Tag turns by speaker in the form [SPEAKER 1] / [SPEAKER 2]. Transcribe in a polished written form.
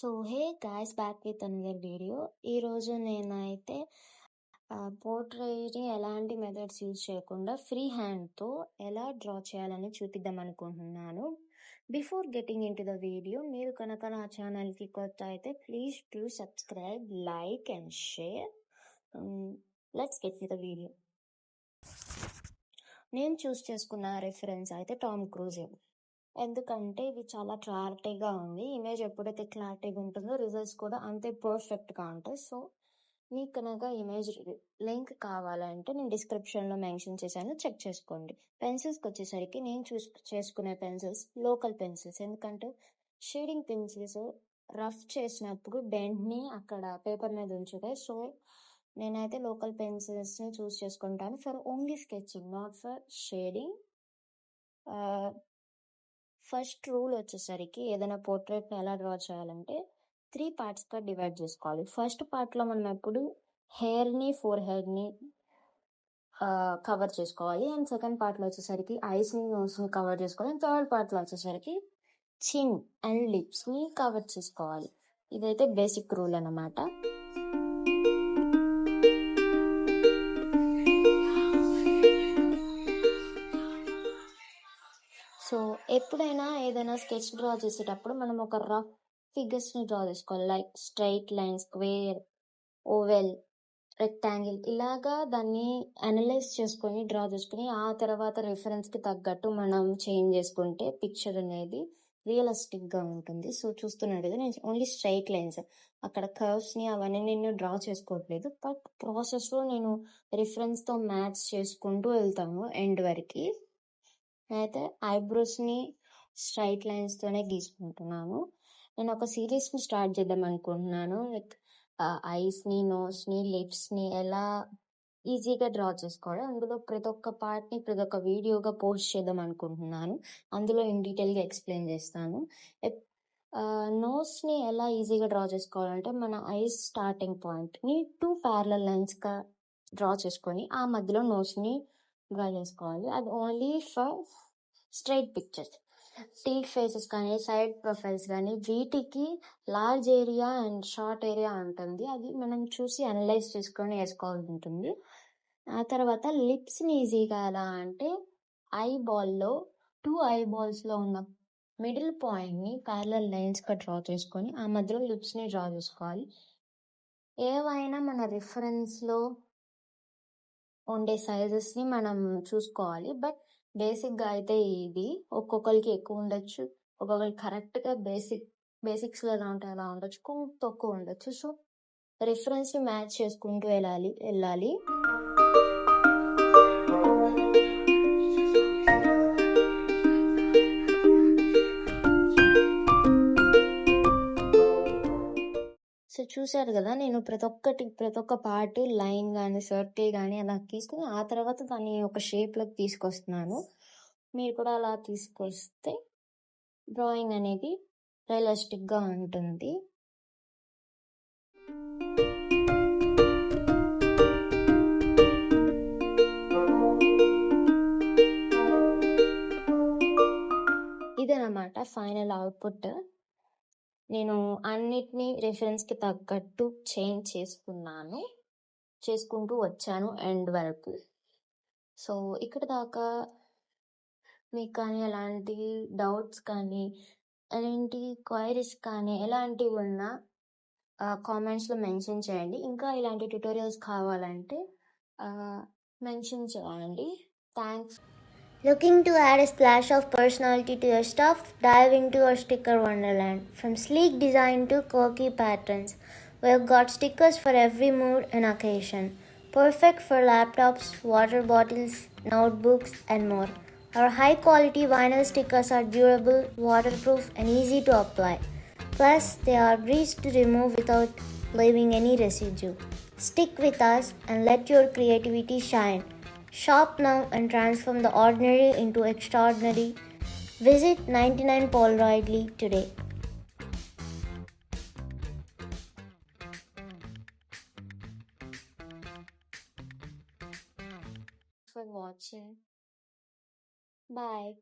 [SPEAKER 1] So hey guys, back with another video. ఈరోజు నేనైతే పోర్ట్రైట్ని ఎలాంటి మెథడ్స్ యూజ్ చేయకుండా ఫ్రీ హ్యాండ్తో ఎలా డ్రా చేయాలని చూపిద్దాం అనుకుంటున్నాను. Before getting in to the video, మీరు కనుక నా ఛానల్కి కొత్త అయితే please do subscribe, like and share. Let's get to the video. నేను చూస్ చేసుకున్న రెఫరెన్స్ అయితే టామ్ క్రూజ్. ఎందుకంటే ఇది చాలా క్లారిటీగా ఉంది. ఇమేజ్ ఎప్పుడైతే క్లారిటీగా ఉంటుందో రిజల్ట్స్ కూడా అంతే పర్ఫెక్ట్గా ఉంటాయి. సో మీకు కనుక ఇమేజ్ లింక్ కావాలంటే నేను డిస్క్రిప్షన్లో మెన్షన్ చేశాను, చెక్ చేసుకోండి. పెన్సిల్స్కి వచ్చేసరికి నేను చూస్ చేసుకునే పెన్సిల్స్ లోకల్ పెన్సిల్స్, ఎందుకంటే షేడింగ్ పెన్సిల్స్ రఫ్ చేసినప్పుడు బెండ్ని అక్కడ పేపర్ మీద ఉంచుతాయి. సో నేనైతే లోకల్ పెన్సిల్స్ని చూస్ చేసుకుంటాను for only sketching, not for shading. First rule వచ్చేసరికి ఏదైనా పోర్ట్రేట్ని ఎలా డ్రా చేయాలంటే 3 పార్ట్స్గా డివైడ్ చేసుకోవాలి. ఫస్ట్ పార్ట్లో మనం ఎప్పుడు హెయిర్ని, ఫోర్ హెడ్ని కవర్ చేసుకోవాలి. అండ్ సెకండ్ పార్ట్లో వచ్చేసరికి ఐస్ని, నోస్ని కవర్ చేసుకోవాలి. అండ్ థర్డ్ పార్ట్లో వచ్చేసరికి చిన్ అండ్ లిప్స్ని కవర్ చేసుకోవాలి. ఇదైతే బేసిక్ రూల్ అన్నమాట. సో ఎప్పుడైనా ఏదైనా స్కెచ్ డ్రా చేసేటప్పుడు మనం ఒక రఫ్ ఫిగర్స్ని డ్రా చేసుకోవాలి. Like straight line, square, oval, rectangle, ఇలాగా దాన్ని అనలైజ్ చేసుకొని డ్రా చేసుకుని ఆ తర్వాత రిఫరెన్స్కి తగ్గట్టు మనం చేంజ్ చేసుకుంటే పిక్చర్ అనేది రియలిస్టిక్గా ఉంటుంది. సో చూస్తున్నాడు కదా, నేను ఓన్లీ స్ట్రైట్ లైన్స్, అక్కడ కర్వ్స్ని అవన్నీ నేను డ్రా చేసుకోవట్లేదు. బట్ ప్రాసెస్లో నేను రిఫరెన్స్తో మ్యాచ్ చేసుకుంటూ వెళ్తాను ఎండ్ వరకు. అయితే ఐబ్రోస్ని స్ట్రైట్ లైన్స్తోనే గీసుకుంటున్నాను. నేను ఒక సిరీస్ని స్టార్ట్ చేద్దాం అనుకుంటున్నాను. లైక్ ఐస్ని, నోస్ని, లిప్స్ని ఎలా ఈజీగా డ్రా చేసుకోవడం. అందులో ప్రతి ఒక్క పార్ట్ని ప్రతి ఒక్క వీడియోగా పోస్ట్ చేద్దాం అనుకుంటున్నాను. అందులో ఇన్ డీటెయిల్గా ఎక్స్ప్లెయిన్ చేస్తాను. నోస్ని ఎలా ఈజీగా డ్రా చేసుకోవాలంటే మన ఐస్ స్టార్టింగ్ పాయింట్ని 2 ప్యారలల్ లైన్స్గా డ్రా చేసుకొని ఆ మధ్యలో నోస్ని డ్రా చేసుకోవాలి. అది only for straight pictures. Teak faces కానీ సైడ్ ప్రొఫైల్స్ కానీ వీటికి large area and short area ఉంటుంది. అది మనం చూసి అనలైజ్ చేసుకొని వేసుకోవాల్సి ఉంటుంది. ఆ తర్వాత లిప్స్ని ఈజీగా ఎలా అంటే ఐబాల్లో 2 ఐబాల్స్లో ఉన్న మిడిల్ పాయింట్ని ప్యారలల్ లైన్స్గా డ్రా చేసుకొని ఆ మధ్యలో లిప్స్ని డ్రా చేసుకోవాలి. ఏవైనా మన రిఫరెన్స్లో ఉండే సైజెస్ని మనం చూసుకోవాలి. బట్ బేసిక్గా అయితే ఇది ఒక్కొక్కరికి ఎక్కువ ఉండొచ్చు, ఒక్కొక్కరికి కరెక్ట్గా బేసిక్స్లో ఎలా ఉంటే అలా ఉండొచ్చు, కొంచెం తక్కువ ఉండొచ్చు. సో రిఫరెన్స్ని మ్యాచ్ చేసుకుంటూ వెళ్ళాలి. సో చూసారు కదా, నేను ప్రతి ఒక్క పార్ట్ లైన్ కానీ సర్కిల్ కానీ అలా తీసుకుని ఆ తర్వాత దాన్ని ఒక షేప్లోకి తీసుకొస్తున్నాను. మీరు కూడా అలా తీసుకొస్తే డ్రాయింగ్ అనేది రియలిస్టిక్గా ఉంటుంది. ఇదన్నమాట ఫైనల్ అవుట్పుట్. నేను అన్నిటినీ రిఫరెన్స్కి తగ్గట్టు చేంజ్ చేసుకుంటూ వచ్చాను ఎండ్ వరకు. సో ఇక్కడ దాకా మీకు కానీ ఎలాంటి డౌట్స్ కానీ ఎలాంటి క్వైరీస్ కానీ ఎలాంటివి ఉన్నా కామెంట్స్లో మెన్షన్ చేయండి. ఇంకా ఇలాంటి ట్యుటోరియల్స్ కావాలంటే మెన్షన్ చేయండి. Thanks.
[SPEAKER 2] Looking to add a splash of personality to your stuff? Dive into our sticker wonderland. From sleek design to quirky patterns, we've got stickers for every mood and occasion. Perfect for laptops, water bottles, notebooks, and more. Our high quality vinyl stickers are durable, waterproof, and easy to apply. Plus, they are breeze to remove without leaving any residue. Stick with us and let your creativity shine. Shop now and transform the ordinary into extraordinary. Visit 99 Paul Ridley today.
[SPEAKER 1] For watching. Bye.